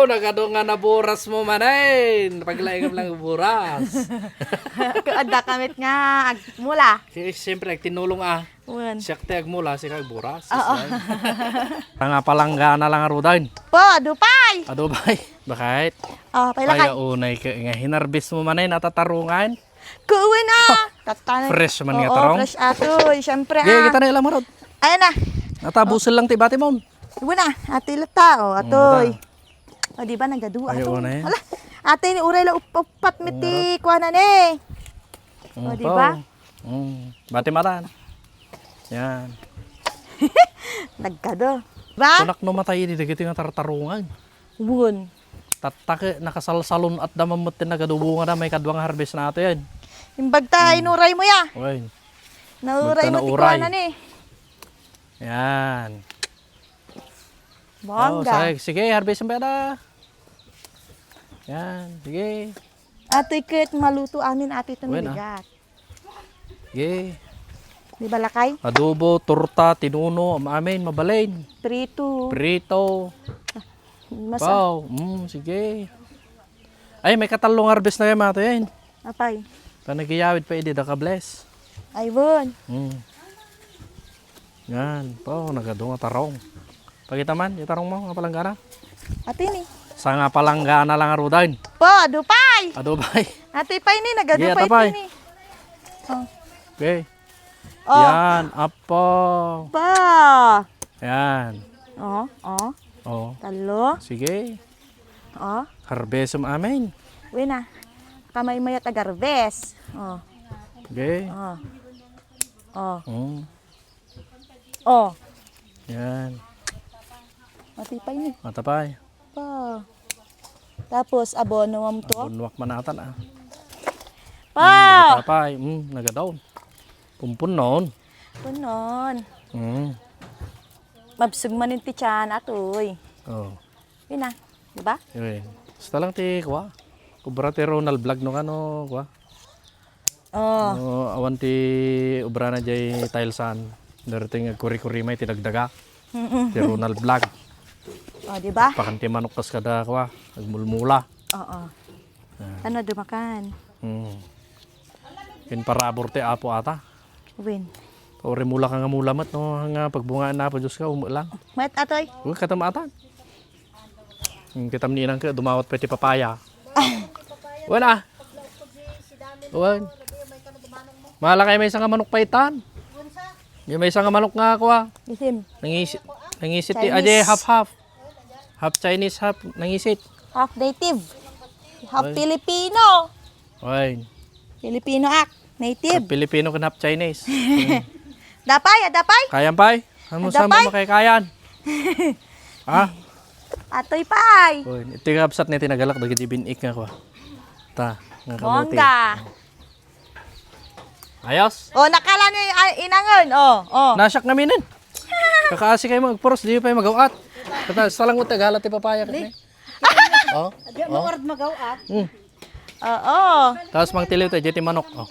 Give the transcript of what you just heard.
nagado nga naburas mo manayin. Paglaingam lang buras. Ada kamit nga mula. Siyempre, tinulong Wen. Siyak tayag mula, siya buras. Oo. Nga palangga na lang arudain. Po, dupay. Adobay. Bakit? Oh, pailakay. Kaya unay ka nga hinarbis mo manay natatarungan. Kuwi na. Tatanan. Fresh man nga Oo, tarong. fresh atoy. Siyempre Gaya kita na ilang marod. Ayan na. Natabusil lang tibati mo. Ibu na. Ate lata. O, atoy. O, di ba nagadu Ayaw atoy. na yan. Hala. Ate ni uray la upat miti kuanan eh. O, di ba? Bati matan. Yan. Nagkado. Ba? Kunak no matay di dagiti nga tartarungan. Wun. Tatake nakasalsalon at damamot tin nagadubungan na may kadwang harvest na ato yan. Imbag ta inuray mo ya. Okay. Nauray mo ti Nauray. kuanan eh. Yan. Bongga. Sige, harvest mo na. Yan, sige. Atoy ket maluto amin ati ito Wen, bigat. Sige. Di ba lakay? Adobo, torta, tinuno, amin, mabalain. Prito. Prito. Masa. Wow, sige. Ay, may katalong harvest na kayo mga ito yan. Apay. Panagiyawid pa hindi, naka-bless. Ayun. Yan, nagadong nga tarong. Pagita man, yung tarong mo, nga palanggana. Ate ni. Sa nga palanggana lang arudain. Po, dupay. Adobay. Ate pay ni nagadupay Yeah, tapay. ni. Oh. Okay. Oh. Yan, apo. Pa. Yan. Oh, oh. Oh, Talo. sige. Oh. Harvest mo amin. Uy na. Kamay mayat agarbes. Oh. Okay. Oh. Oh. Mm. Oh. Yan. Ate pay ni. Matapay. Pa. Tapos abono mo to. Bunwak manatan Pa. Matapay. Nagadaw. Pumpun noon. Punon. Mabsug manin ti tiyan atoy. Oh. Yun na. Diba? Yun. Basta lang ti kwa. Kubra ti Ronald vlog no kano kwa. Oh. Awan ti ubra na jay tilesan. Darating kuri-kuri may tinagdaga. Ti Ronald vlog. Oh, diba? Pakanti manok kas kada kwa. Nagmulmula. Oo. Ano dumakan? Pinparabor ti apo ata. Win. Ore mula ka nga mulamat no nga pagbungaan na pa Diyos ka umulang. Mat atoy. Huwag katamatan. Kitam ninang ka dumawat pa ti papaya. Wala. Wan. Mahala kayo may isang manok paitan. Yung may isang manok nga ako Isim. Nangisit ti Chinese. aje half. Half Chinese, half nangisit. Half native. Half Filipino. Oy. Filipino ak. Native. Pilipino kan half Chinese. Dapay, dapay. Kayan pay? Ano sa Dapay. mo makikayan? Ha? Atoy pay. Oy, ito yung absat na tinagalak dagiti binik nga ko. Ta, nga kamuti. Bongga. Ayos. Oh, nakala ni inangon. Oh, oh. Nasyak namin nun. Kakaasi kayo magpuros, di pa yung magawat. Sa lang mo tagalat ti papaya ka ni. Oh. Oo. Tapos mang tiliw tayo, jeti manok. Oh.